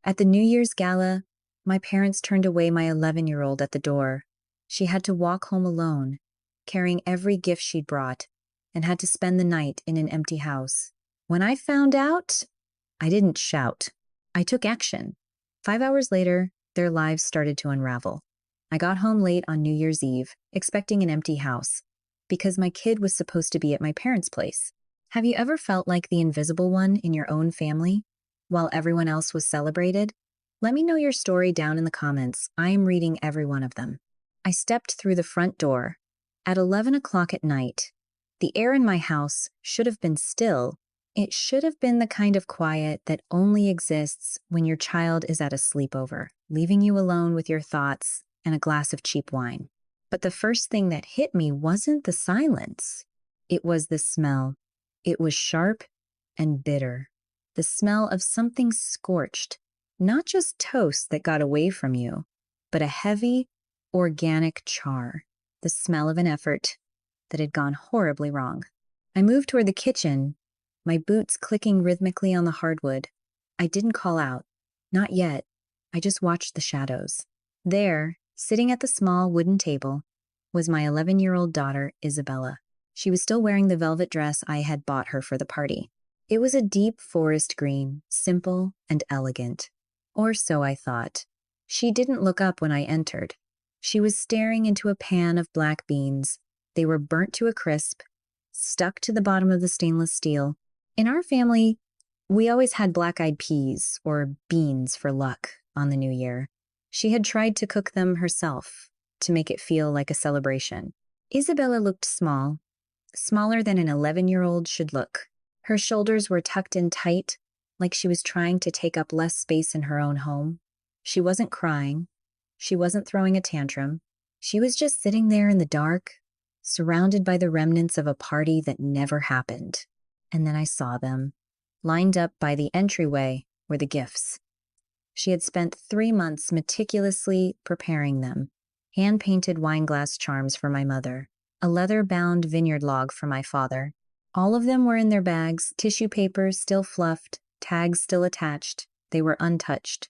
At the New Year's gala, my parents turned away my 11-year-old at the door. She had to walk home alone, carrying every gift she'd brought, and had to spend the night in an empty house. When I found out, I didn't shout. I took action. 5 hours later, their lives started to unravel. I got home late on New Year's Eve, expecting an empty house, because my kid was supposed to be at my parents' place. Have you ever felt like the invisible one in your own family, while everyone else was celebrated? Let me know your story down in the comments. I am reading every one of them. I stepped through the front door. At 11 o'clock at night, the air in my house should have been still. It should have been the kind of quiet that only exists when your child is at a sleepover, leaving you alone with your thoughts and a glass of cheap wine. But the first thing that hit me wasn't the silence. It was the smell. It was sharp and bitter. The smell of something scorched, not just toast that got away from you, but a heavy, organic char. The smell of an effort that had gone horribly wrong. I moved toward the kitchen, my boots clicking rhythmically on the hardwood. I didn't call out. Not yet. I just watched the shadows. There, sitting at the small wooden table, was my 11-year-old daughter, Isabella. She was still wearing the velvet dress I had bought her for the party. It was a deep forest green, simple and elegant. Or so I thought. She didn't look up when I entered. She was staring into a pan of black beans. They were burnt to a crisp, stuck to the bottom of the stainless steel. In our family, we always had black-eyed peas, or beans for luck, on the new year. She had tried to cook them herself, to make it feel like a celebration. Isabella looked small, smaller than an 11-year-old should look. Her shoulders were tucked in tight, like she was trying to take up less space in her own home. She wasn't crying. She wasn't throwing a tantrum. She was just sitting there in the dark, surrounded by the remnants of a party that never happened. And then I saw them. Lined up by the entryway were the gifts. She had spent 3 months meticulously preparing them. Hand-painted wine glass charms for my mother. A leather-bound vineyard log for my father. All of them were in their bags, tissue paper still fluffed, tags still attached. They were untouched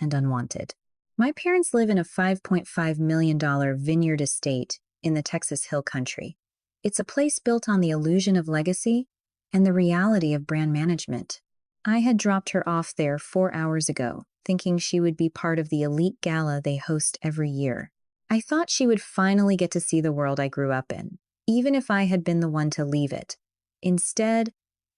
and unwanted. My parents live in a $5.5 million vineyard estate in the Texas Hill Country. It's a place built on the illusion of legacy and the reality of brand management. I had dropped her off there 4 hours ago, thinking she would be part of the elite gala they host every year. I thought she would finally get to see the world I grew up in, even if I had been the one to leave it. Instead,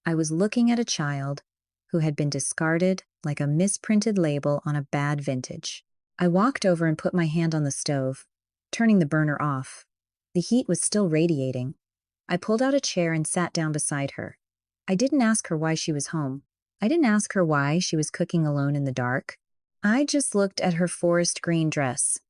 I was looking at a child who had been discarded like a misprinted label on a bad vintage. I walked over and put my hand on the stove, turning the burner off. The heat was still radiating. I pulled out a chair and sat down beside her. I didn't ask her why she was home. I didn't ask her why she was cooking alone in the dark. I just looked at her forest green dress,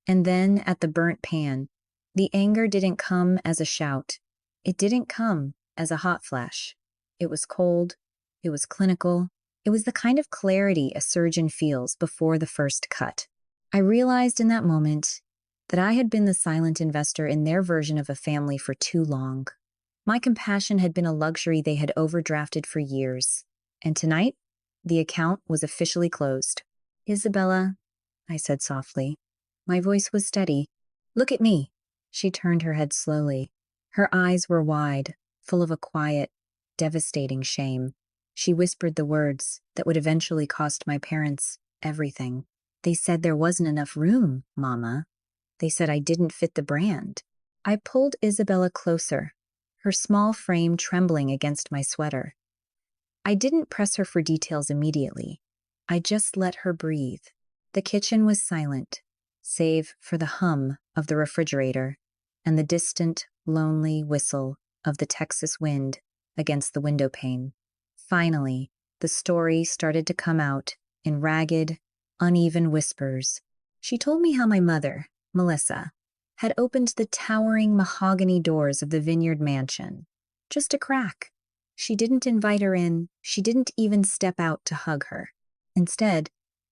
and then at the burnt pan. The anger didn't come as a shout. It didn't come as a hot flash. It was cold. It was clinical. It was the kind of clarity a surgeon feels before the first cut. I realized in that moment that I had been the silent investor in their version of a family for too long. My compassion had been a luxury they had overdrafted for years. And tonight, the account was officially closed. "Isabella," I said softly. My voice was steady. "Look at me." She turned her head slowly. Her eyes were wide, full of a quiet, devastating shame. She whispered the words that would eventually cost my parents everything. "They said there wasn't enough room, Mama. They said I didn't fit the brand." I pulled Isabella closer, her small frame trembling against my sweater. I didn't press her for details immediately. I just let her breathe. The kitchen was silent, save for the hum of the refrigerator and the distant, lonely whistle of the Texas wind against the window pane. Finally, the story started to come out in ragged, uneven whispers. She told me how my mother, Melissa, had opened the towering mahogany doors of the vineyard mansion. Just a crack. She didn't invite her in. She didn't even step out to hug her. Instead,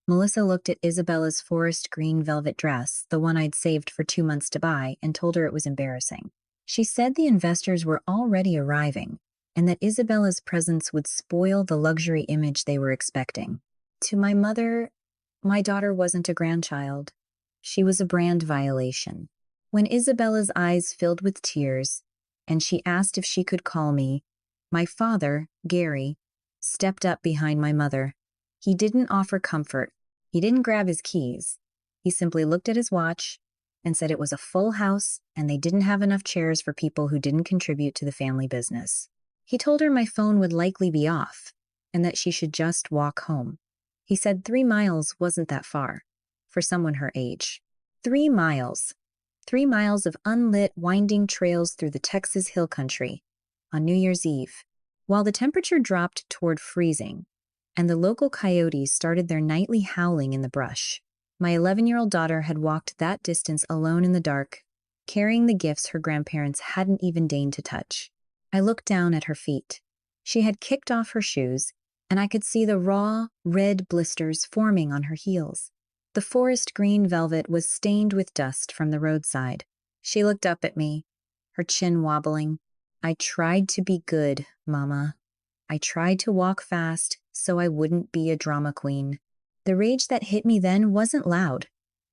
Melissa looked at Isabella's forest green velvet dress, the one I'd saved for 2 months to buy, and told her it was embarrassing. She said the investors were already arriving, and that Isabella's presence would spoil the luxury image they were expecting. To my mother, My daughter wasn't a grandchild. She was a brand violation. When Isabella's eyes filled with tears, and she asked if she could call me, my father, Gary, stepped up behind my mother. He didn't offer comfort. He didn't grab his keys. He simply looked at his watch and said it was a full house and they didn't have enough chairs for people who didn't contribute to the family business. He told her my phone would likely be off and that she should just walk home. He said 3 miles wasn't that far for someone her age. 3 miles. 3 miles of unlit, winding trails through the Texas hill country on New Year's Eve. While the temperature dropped toward freezing and the local coyotes started their nightly howling in the brush, my 11-year-old daughter had walked that distance alone in the dark, carrying the gifts her grandparents hadn't even deigned to touch. I looked down at her feet. She had kicked off her shoes, and I could see the raw, red blisters forming on her heels. The forest green velvet was stained with dust from the roadside. She looked up at me, her chin wobbling. I tried to be good, Mama. I tried to walk fast so I wouldn't be a drama queen. The rage that hit me then wasn't loud.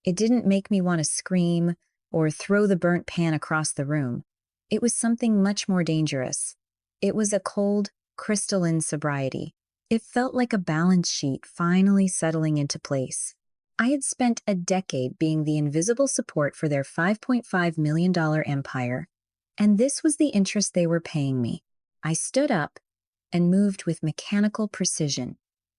It didn't make me want to scream or throw the burnt pan across the room. It was something much more dangerous. It was a cold, crystalline sobriety. It felt like a balance sheet finally settling into place. I had spent a decade being the invisible support for their $5.5 million empire, and this was the interest they were paying me. I stood up and moved with mechanical precision.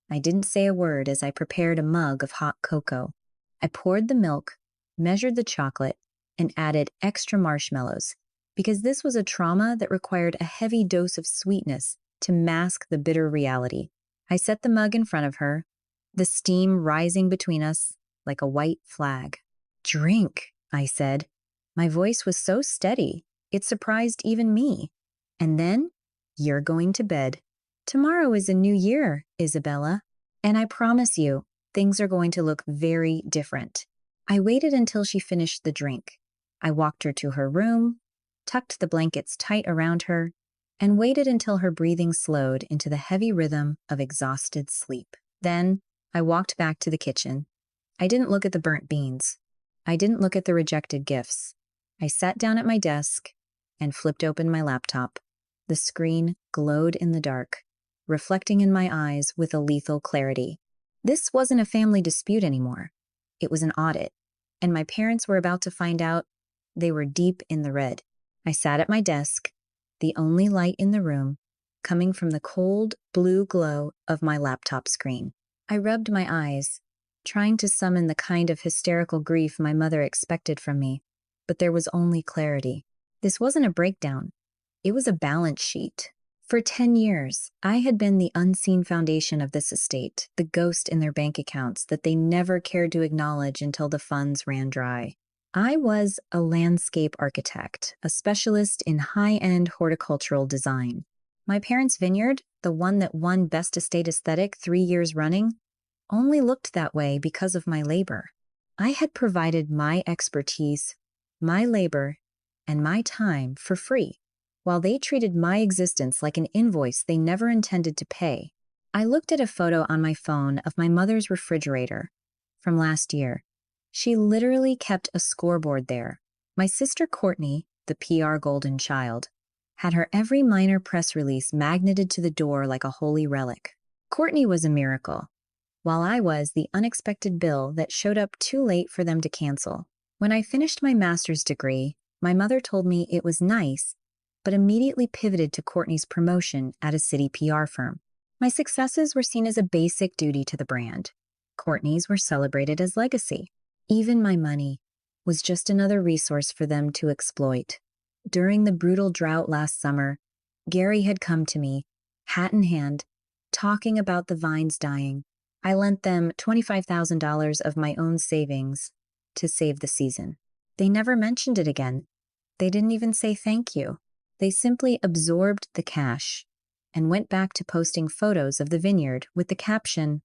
I didn't say a word as I prepared a mug of hot cocoa. I poured the milk, measured the chocolate, and added extra marshmallows, because this was a trauma that required a heavy dose of sweetness to mask the bitter reality. I set the mug in front of her, the steam rising between us like a white flag. "Drink," I said. My voice was so steady, it surprised even me. "And then, you're going to bed. Tomorrow is a new year, Isabella, and I promise you, things are going to look very different." I waited until she finished the drink. I walked her to her room, tucked the blankets tight around her, and waited until her breathing slowed into the heavy rhythm of exhausted sleep. Then I walked back to the kitchen. I didn't look at the burnt beans. I didn't look at the rejected gifts. I sat down at my desk and flipped open my laptop. The screen glowed in the dark, reflecting in my eyes with a lethal clarity. This wasn't a family dispute anymore. It was an audit, and my parents were about to find out they were deep in the red. I sat at my desk, the only light in the room coming from the cold blue glow of my laptop screen. I rubbed my eyes, trying to summon the kind of hysterical grief my mother expected from me, but there was only clarity. This wasn't a breakdown. It was a balance sheet. For 10 years, I had been the unseen foundation of this estate, the ghost in their bank accounts that they never cared to acknowledge until the funds ran dry. I was a landscape architect, a specialist in high-end horticultural design. My parents' vineyard, the one that won Best Estate Aesthetic 3 years running, only looked that way because of my labor. I had provided my expertise, my labor, and my time for free, while they treated my existence like an invoice they never intended to pay. I looked at a photo on my phone of my mother's refrigerator from last year. She literally kept a scoreboard there. My sister Courtney, the PR golden child, had her every minor press release magneted to the door like a holy relic. Courtney was a miracle, while I was the unexpected bill that showed up too late for them to cancel. When I finished my master's degree, my mother told me it was nice, but immediately pivoted to Courtney's promotion at a city PR firm. My successes were seen as a basic duty to the brand. Courtney's were celebrated as legacy. Even my money was just another resource for them to exploit. During the brutal drought last summer, Gary had come to me, hat in hand, talking about the vines dying. I lent them $25,000 of my own savings to save the season. They never mentioned it again. They didn't even say thank you. They simply absorbed the cash and went back to posting photos of the vineyard with the caption,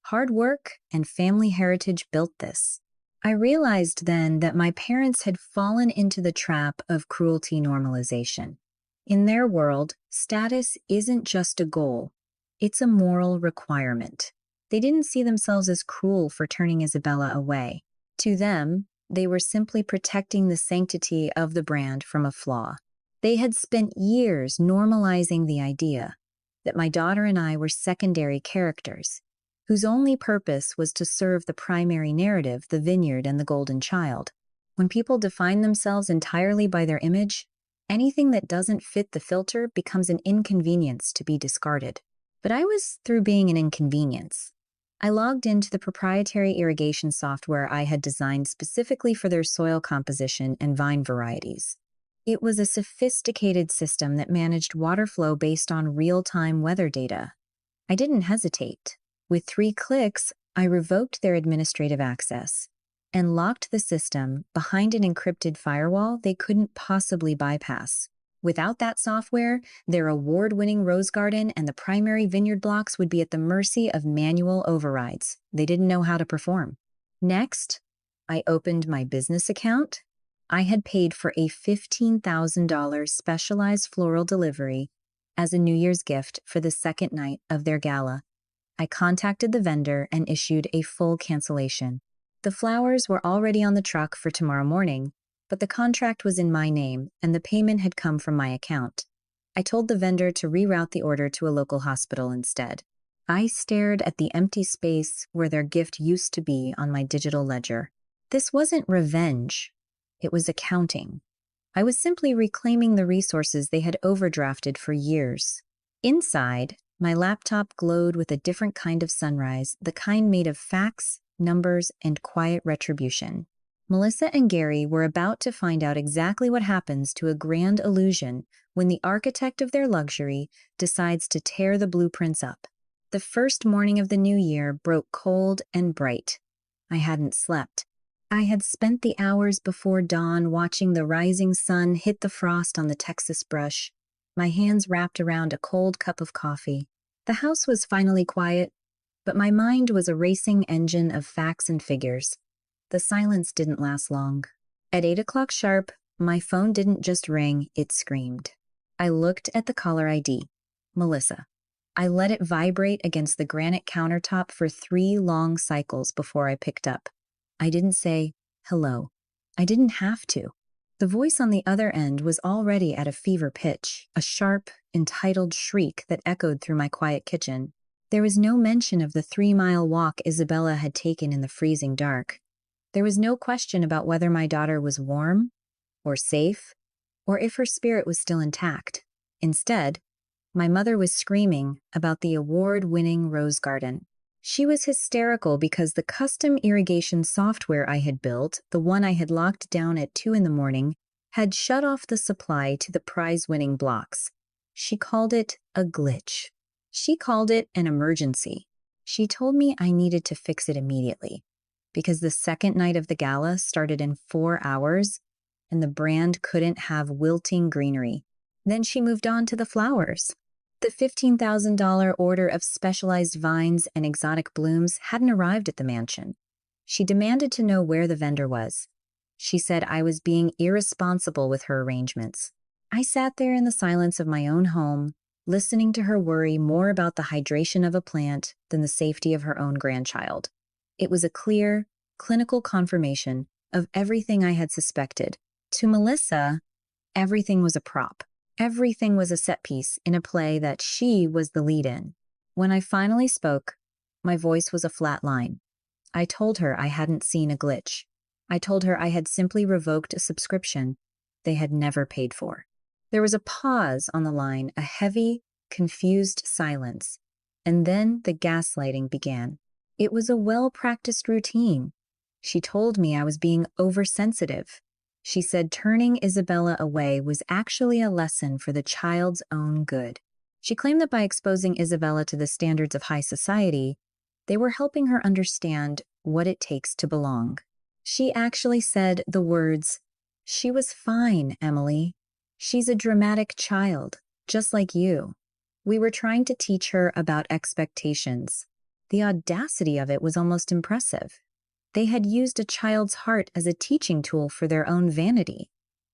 "Hard work and family heritage built this." I realized then that my parents had fallen into the trap of cruelty normalization. In their world, status isn't just a goal, it's a moral requirement. They didn't see themselves as cruel for turning Isabella away. To them, they were simply protecting the sanctity of the brand from a flaw. They had spent years normalizing the idea that my daughter and I were secondary characters, whose only purpose was to serve the primary narrative, the vineyard and the golden child. When people define themselves entirely by their image, anything that doesn't fit the filter becomes an inconvenience to be discarded. But I was through being an inconvenience. I logged into the proprietary irrigation software I had designed specifically for their soil composition and vine varieties. It was a sophisticated system that managed water flow based on real-time weather data. I didn't hesitate. With 3 clicks, I revoked their administrative access and locked the system behind an encrypted firewall they couldn't possibly bypass. Without that software, their award-winning rose garden and the primary vineyard blocks would be at the mercy of manual overrides they didn't know how to perform. Next, I opened my business account. I had paid for a $15,000 specialized floral delivery as a New Year's gift for the second night of their gala. I contacted the vendor and issued a full cancellation. The flowers were already on the truck for tomorrow morning, but the contract was in my name and the payment had come from my account. I told the vendor to reroute the order to a local hospital instead. I stared at the empty space where their gift used to be on my digital ledger. This wasn't revenge. It was accounting. I was simply reclaiming the resources they had overdrafted for years. Inside, my laptop glowed with a different kind of sunrise, the kind made of facts, numbers, and quiet retribution. Melissa and Gary were about to find out exactly what happens to a grand illusion when the architect of their luxury decides to tear the blueprints up. The first morning of the new year broke cold and bright. I hadn't slept. I had spent the hours before dawn watching the rising sun hit the frost on the Texas brush, my hands wrapped around a cold cup of coffee. The house was finally quiet, but my mind was a racing engine of facts and figures. The silence didn't last long. At 8 o'clock sharp, my phone didn't just ring, it screamed. I looked at the caller ID, Melissa. I let it vibrate against the granite countertop for 3 long cycles before I picked up. I didn't say, hello. I didn't have to. The voice on the other end was already at a fever pitch, a sharp, entitled shriek that echoed through my quiet kitchen. There was no mention of the 3-mile walk Isabella had taken in the freezing dark. There was no question about whether my daughter was warm, or safe, or if her spirit was still intact. Instead, my mother was screaming about the award-winning rose garden. She was hysterical because the custom irrigation software I had built, the one I had locked down at 2 in the morning, had shut off the supply to the prize-winning blocks. She called it a glitch. She called it an emergency. She told me I needed to fix it immediately, because the second night of the gala started in 4 hours, and the brand couldn't have wilting greenery. Then she moved on to the flowers. The $15,000 order of specialized vines and exotic blooms hadn't arrived at the mansion. She demanded to know where the vendor was. She said I was being irresponsible with her arrangements. I sat there in the silence of my own home, listening to her worry more about the hydration of a plant than the safety of her own grandchild. It was a clear, clinical confirmation of everything I had suspected. To Melissa, everything was a prop. Everything was a set piece in a play that she was the lead in. When I finally spoke, my voice was a flat line. I told her I hadn't seen a glitch. I told her I had simply revoked a subscription they had never paid for. There was a pause on the line, a heavy, confused silence, and then the gaslighting began. It was a well-practiced routine. She told me I was being oversensitive. She said turning Isabella away was actually a lesson for the child's own good. She claimed that by exposing Isabella to the standards of high society, they were helping her understand what it takes to belong. She actually said the words, "She was fine, Emily. She's a dramatic child, just like you." We were trying to teach her about expectations. The audacity of it was almost impressive. They had used a child's heart as a teaching tool for their own vanity.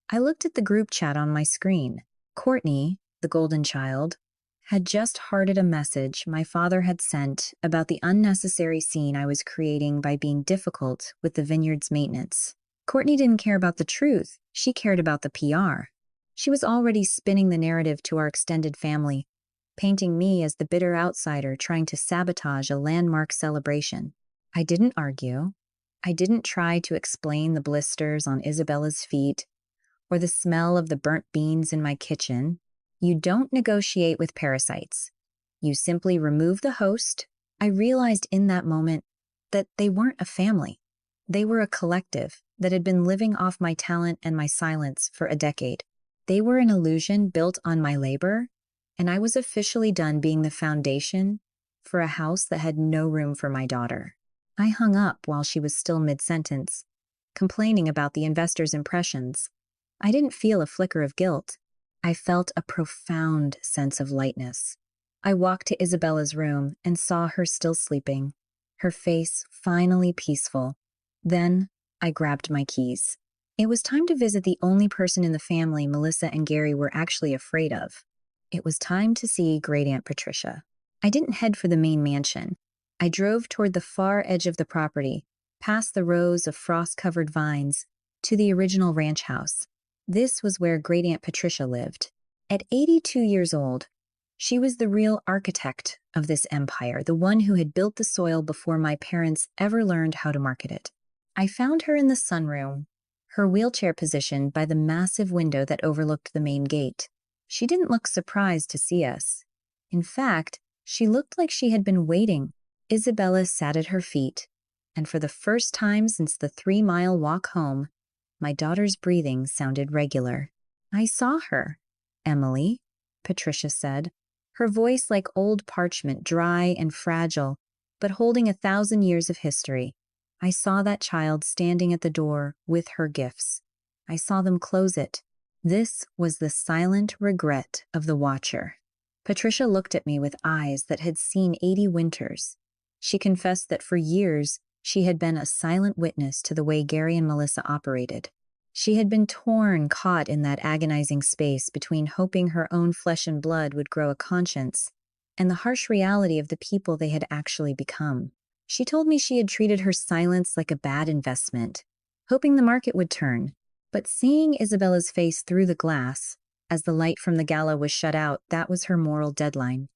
I looked at the group chat on my screen. Courtney, the golden child, had just hearted a message my father had sent about the unnecessary scene I was creating by being difficult with the vineyard's maintenance. Courtney didn't care about the truth. She cared about the PR. She was already spinning the narrative to our extended family, painting me as the bitter outsider trying to sabotage a landmark celebration. I didn't argue. I didn't try to explain the blisters on Isabella's feet or the smell of the burnt beans in my kitchen. You don't negotiate with parasites. You simply remove the host. I realized in that moment that they weren't a family. They were a collective that had been living off my talent and my silence for a decade. They were an illusion built on my labor, and I was officially done being the foundation for a house that had no room for my daughter. I hung up while she was still mid-sentence, complaining about the investors' impressions. I didn't feel a flicker of guilt. I felt a profound sense of lightness. I walked to Isabella's room and saw her still sleeping, her face finally peaceful. Then I grabbed my keys. It was time to visit the only person in the family Melissa and Gary were actually afraid of. It was time to see Great Aunt Patricia. I didn't head for the main mansion. I drove toward the far edge of the property, past the rows of frost-covered vines, to the original ranch house. This was where Great Aunt Patricia lived. At 82 years old, she was the real architect of this empire, the one who had built the soil before my parents ever learned how to market it. I found her in the sunroom, her wheelchair positioned by the massive window that overlooked the main gate. She didn't look surprised to see us. In fact, she looked like she had been waiting. Isabella sat at her feet, and for the first time since the 3-mile walk home, my daughter's breathing sounded regular. "I saw her, Emily," Patricia said, her voice like old parchment, dry and fragile, but holding 1,000 years of history. "I saw that child standing at the door with her gifts. I saw them close it." This was the silent regret of the watcher. Patricia looked at me with eyes that had seen 80 winters. She confessed that for years she had been a silent witness to the way Gary and Melissa operated. She had been torn, caught in that agonizing space between hoping her own flesh and blood would grow a conscience and the harsh reality of the people they had actually become. She told me she had treated her silence like a bad investment, hoping the market would turn. But seeing Isabella's face through the glass, as the light from the gala was shut out, that was her moral deadline.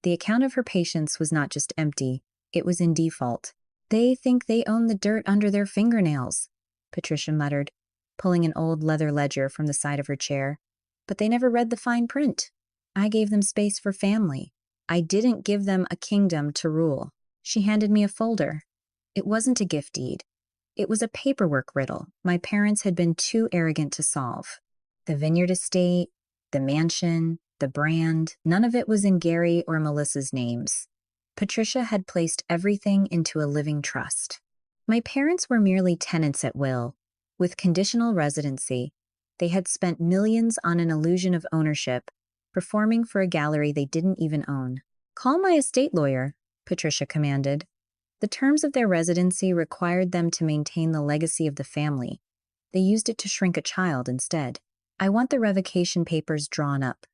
The account of her patience was not just empty, it was in default. "They think they own the dirt under their fingernails," Patricia muttered, pulling an old leather ledger from the side of her chair. "But they never read the fine print. I gave them space for family. I didn't give them a kingdom to rule." She handed me a folder. It wasn't a gift deed. It was a paperwork riddle my parents had been too arrogant to solve. The vineyard estate, the mansion, the brand, none of it was in Gary or Melissa's names. Patricia had placed everything into a living trust. My parents were merely tenants at will. With conditional residency, they had spent millions on an illusion of ownership, performing for a gallery they didn't even own. "Call my estate lawyer," Patricia commanded. The terms of their residency required them to maintain the legacy of the family. They used it to shrink a child instead. "I want the revocation papers drawn up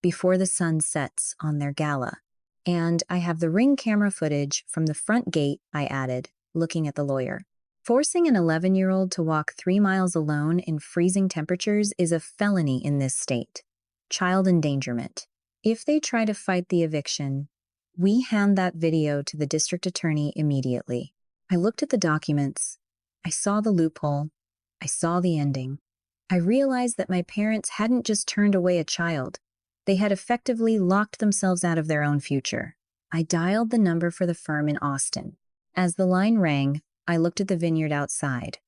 before the sun sets on their gala. And I have the ring camera footage from the front gate," I added, looking at the lawyer. "Forcing an 11-year-old to walk 3 miles alone in freezing temperatures is a felony in this state. Child endangerment. If they try to fight the eviction, we hand that video to the district attorney immediately." I looked at the documents. I saw the loophole. I saw the ending. I realized that my parents hadn't just turned away a child. They had effectively locked themselves out of their own future. I dialed the number for the firm in Austin. As the line rang, I looked at the vineyard outside.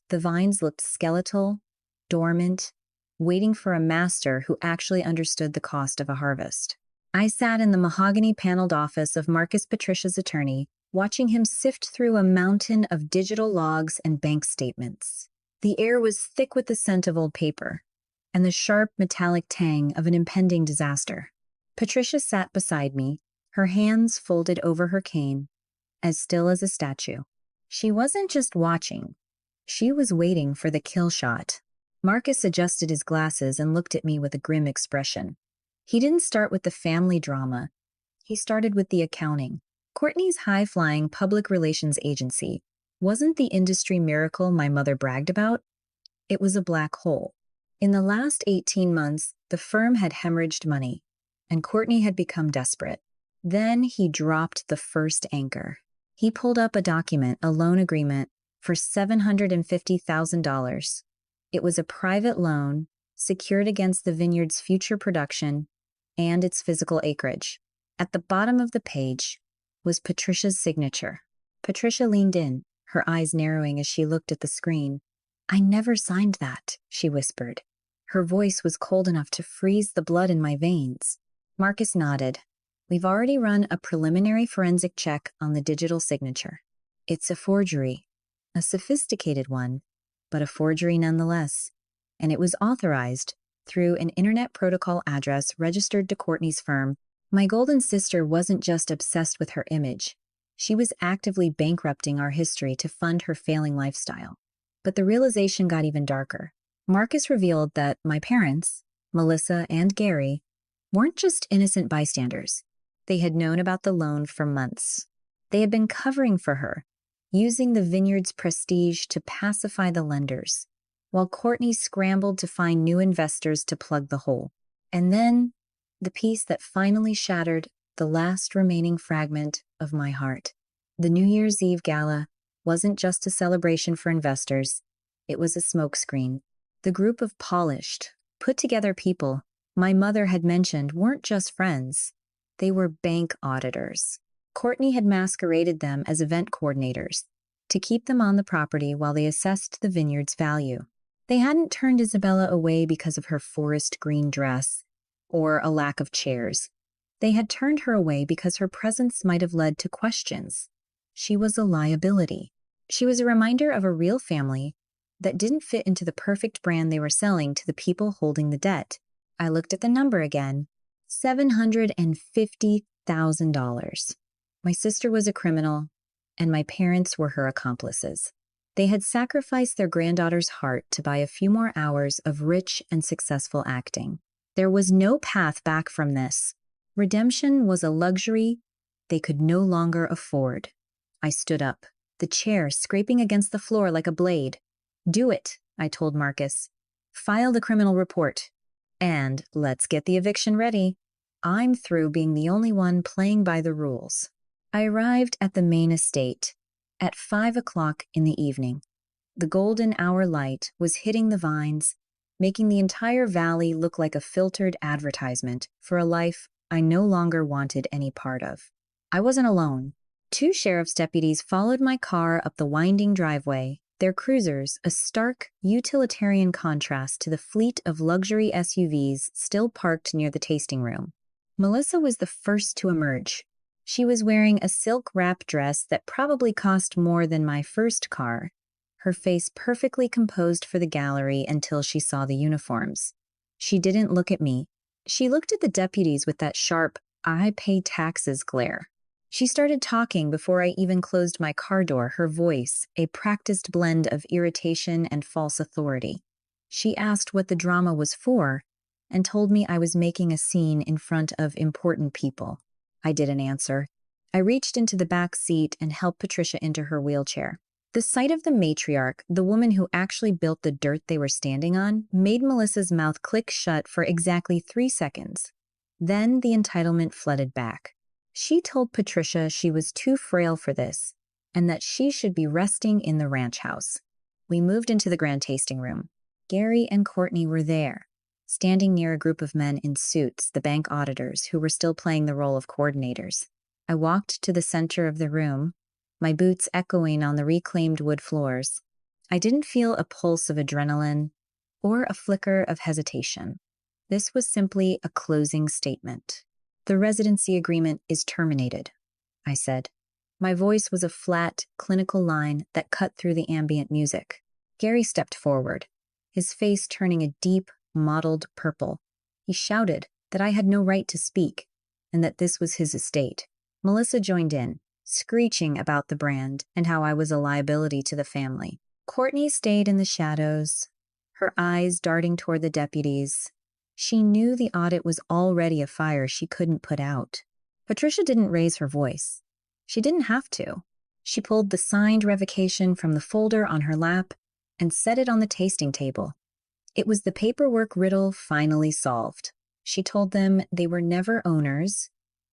The vines looked skeletal, dormant, waiting for a master who actually understood the cost of a harvest. I sat in the mahogany-paneled office of Marcus Patricia's attorney, watching him sift through a mountain of digital logs and bank statements. The air was thick with the scent of old paper and the sharp metallic tang of an impending disaster. Patricia sat beside me, her hands folded over her cane, as still as a statue. She wasn't just watching. She was waiting for the kill shot. Marcus adjusted his glasses and looked at me with a grim expression. He didn't start with the family drama. He started with the accounting. Courtney's high-flying public relations agency wasn't the industry miracle my mother bragged about. It was a black hole. In the last 18 months, the firm had hemorrhaged money, and Courtney had become desperate. Then he dropped the first anchor. He pulled up a document, a loan agreement, for $750,000. It was a private loan secured against the vineyard's future production and its physical acreage. At the bottom of the page was Patricia's signature. Patricia leaned in, her eyes narrowing as she looked at the screen. "I never signed that," she whispered. Her voice was cold enough to freeze the blood in my veins. Marcus nodded. "We've already run a preliminary forensic check on the digital signature. It's a forgery, a sophisticated one, but a forgery nonetheless. And it was authorized through an internet protocol address registered to Courtney's firm. My golden sister wasn't just obsessed with her image. She was actively bankrupting our history to fund her failing lifestyle. But the realization got even darker. Marcus revealed that my parents, Melissa and Gary, weren't just innocent bystanders. They had known about the loan for months. They had been covering for her, using the vineyard's prestige to pacify the lenders, while Courtney scrambled to find new investors to plug the hole. And then, the piece that finally shattered the last remaining fragment of my heart. The New Year's Eve gala wasn't just a celebration for investors. It was a smokescreen. The group of polished, put-together people my mother had mentioned weren't just friends. They were bank auditors. Courtney had masqueraded them as event coordinators to keep them on the property while they assessed the vineyard's value. They hadn't turned Isabella away because of her forest green dress or a lack of chairs. They had turned her away because her presence might have led to questions. She was a liability. She was a reminder of a real family that didn't fit into the perfect brand they were selling to the people holding the debt. I looked at the number again. $750,000. My sister was a criminal, and my parents were her accomplices. They had sacrificed their granddaughter's heart to buy a few more hours of rich and successful acting. There was no path back from this. Redemption was a luxury they could no longer afford. I stood up, the chair scraping against the floor like a blade. "Do it," I told Marcus. "File the criminal report. And let's get the eviction ready. I'm through being the only one playing by the rules." I arrived at the main estate at 5 o'clock in the evening. The golden hour light was hitting the vines, making the entire valley look like a filtered advertisement for a life I no longer wanted any part of. I wasn't alone. 2 sheriff's deputies followed my car up the winding driveway, their cruisers a stark, utilitarian contrast to the fleet of luxury SUVs still parked near the tasting room. Melissa was the first to emerge. She was wearing a silk wrap dress that probably cost more than my first car, her face perfectly composed for the gallery until she saw the uniforms. She didn't look at me. She looked at the deputies with that sharp, "I pay taxes" glare. She started talking before I even closed my car door, her voice a practiced blend of irritation and false authority. She asked what the drama was for and told me I was making a scene in front of important people. I didn't answer. I reached into the back seat and helped Patricia into her wheelchair. The sight of the matriarch, the woman who actually built the dirt they were standing on, made Melissa's mouth click shut for exactly 3 seconds. Then the entitlement flooded back. She told Patricia she was too frail for this, and that she should be resting in the ranch house. We moved into the grand tasting room. Gary and Courtney were there, standing near a group of men in suits, the bank auditors, who were still playing the role of coordinators. I walked to the center of the room, my boots echoing on the reclaimed wood floors. I didn't feel a pulse of adrenaline or a flicker of hesitation. This was simply a closing statement. "The residency agreement is terminated," I said. My voice was a flat, clinical line that cut through the ambient music. Gary stepped forward, his face turning a deep, mottled purple. He shouted that I had no right to speak, and that this was his estate. Melissa joined in, screeching about the brand and how I was a liability to the family. Courtney stayed in the shadows, her eyes darting toward the deputies. She knew the audit was already a fire she couldn't put out. Patricia didn't raise her voice. She didn't have to. She pulled the signed revocation from the folder on her lap and set it on the tasting table. It was the paperwork riddle finally solved. She told them they were never owners.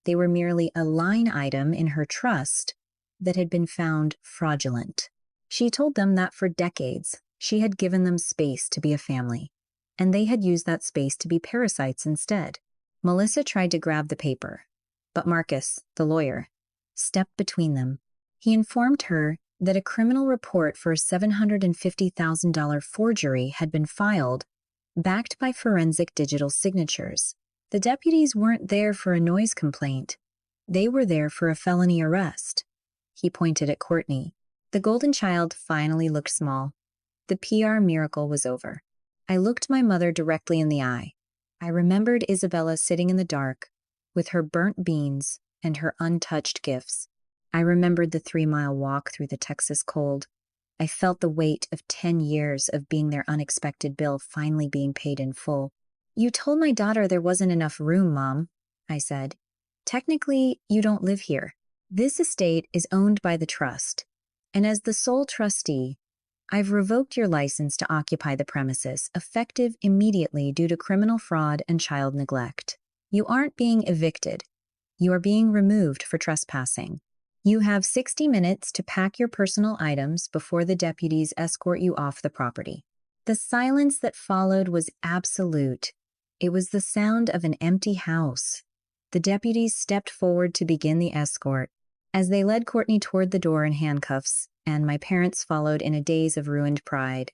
They were merely a line item in her trust that had been found fraudulent. She told them that for decades, she had given them space to be a family, and they had used that space to be parasites instead. Melissa tried to grab the paper, but Marcus, the lawyer, stepped between them. He informed her that a criminal report for a $750,000 forgery had been filed, backed by forensic digital signatures. The deputies weren't there for a noise complaint. They were there for a felony arrest. He pointed at Courtney. The golden child finally looked small. The PR miracle was over. I looked my mother directly in the eye. I remembered Isabella sitting in the dark with her burnt beans and her untouched gifts. I remembered the 3-mile walk through the Texas cold. I felt the weight of 10 years of being their unexpected bill finally being paid in full. "You told my daughter there wasn't enough room, Mom," I said. "Technically, you don't live here. This estate is owned by the trust, and as the sole trustee, I've revoked your license to occupy the premises, effective immediately due to criminal fraud and child neglect. You aren't being evicted. You are being removed for trespassing. You have 60 minutes to pack your personal items before the deputies escort you off the property." The silence that followed was absolute. It was the sound of an empty house. The deputies stepped forward to begin the escort. As they led Courtney toward the door in handcuffs, and my parents followed in a daze of ruined pride,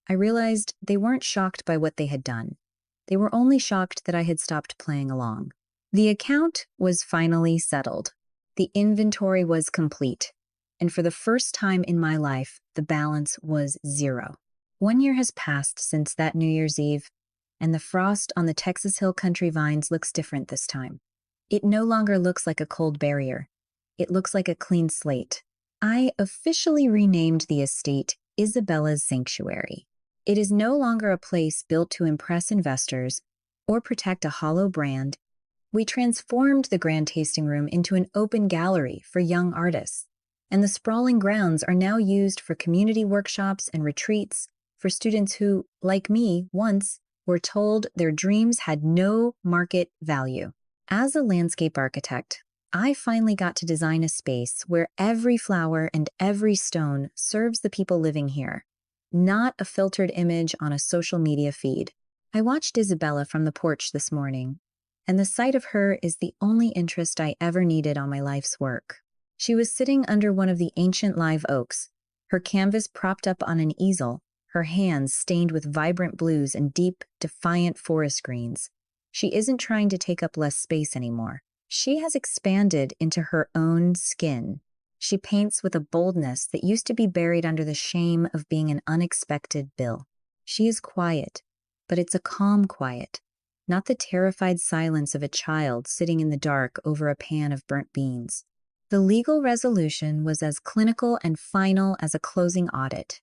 I realized they weren't shocked by what they had done. They were only shocked that I had stopped playing along. The account was finally settled. The inventory was complete, and for the first time in my life, the balance was 0. 1 year has passed since that New Year's Eve, and the frost on the Texas Hill Country vines looks different this time. It no longer looks like a cold barrier. It looks like a clean slate. I officially renamed the estate Isabella's Sanctuary. It is no longer a place built to impress investors or protect a hollow brand. We transformed the grand tasting room into an open gallery for young artists, and the sprawling grounds are now used for community workshops and retreats for students who, like me, once were told their dreams had no market value. As a landscape architect, I finally got to design a space where every flower and every stone serves the people living here, not a filtered image on a social media feed. I watched Isabella from the porch this morning, and the sight of her is the only interest I ever needed on my life's work. She was sitting under one of the ancient live oaks, her canvas propped up on an easel, her hands stained with vibrant blues and deep, defiant forest greens. She isn't trying to take up less space anymore. She has expanded into her own skin. She paints with a boldness that used to be buried under the shame of being an unexpected bill. She is quiet, but it's a calm quiet, not the terrified silence of a child sitting in the dark over a pan of burnt beans. The legal resolution was as clinical and final as a closing audit.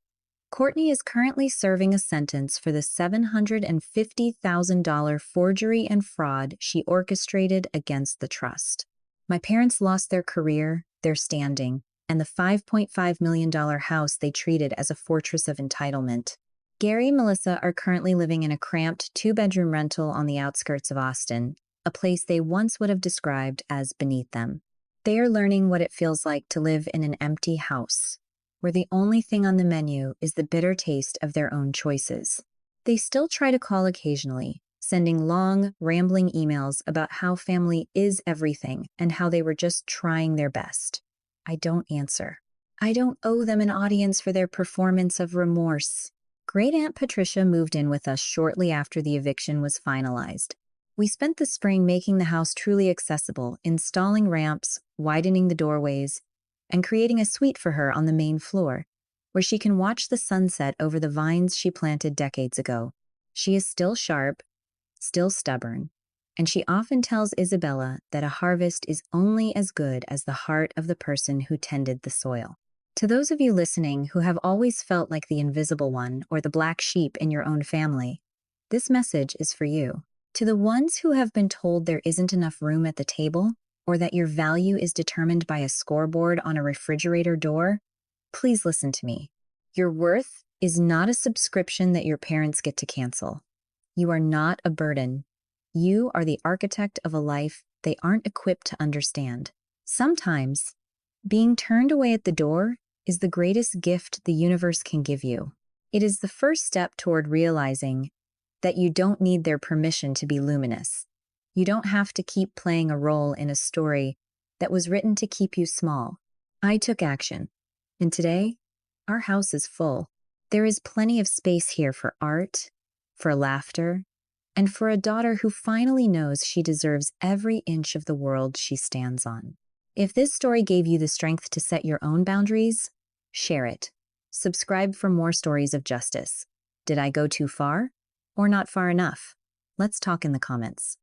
Courtney is currently serving a sentence for the $750,000 forgery and fraud she orchestrated against the trust. My parents lost their career, their standing, and the $5.5 million house they treated as a fortress of entitlement. Gary and Melissa are currently living in a cramped 2-bedroom rental on the outskirts of Austin, a place they once would have described as beneath them. They are learning what it feels like to live in an empty house, where the only thing on the menu is the bitter taste of their own choices. They still try to call occasionally, sending long, rambling emails about how family is everything and how they were just trying their best. I don't answer. I don't owe them an audience for their performance of remorse. Great Aunt Patricia moved in with us shortly after the eviction was finalized. We spent the spring making the house truly accessible, installing ramps, widening the doorways, and creating a suite for her on the main floor, where she can watch the sunset over the vines she planted decades ago. She is still sharp, still stubborn, and she often tells Isabella that a harvest is only as good as the heart of the person who tended the soil. To those of you listening who have always felt like the invisible one or the black sheep in your own family, this message is for you. To the ones who have been told there isn't enough room at the table, or that your value is determined by a scoreboard on a refrigerator door, please listen to me. Your worth is not a subscription that your parents get to cancel. You are not a burden. You are the architect of a life they aren't equipped to understand. Sometimes, being turned away at the door is the greatest gift the universe can give you. It is the first step toward realizing that you don't need their permission to be luminous. You don't have to keep playing a role in a story that was written to keep you small. I took action, and today, our house is full. There is plenty of space here for art, for laughter, and for a daughter who finally knows she deserves every inch of the world she stands on. If this story gave you the strength to set your own boundaries, share it. Subscribe for more stories of justice. Did I go too far? Or not far enough? Let's talk in the comments.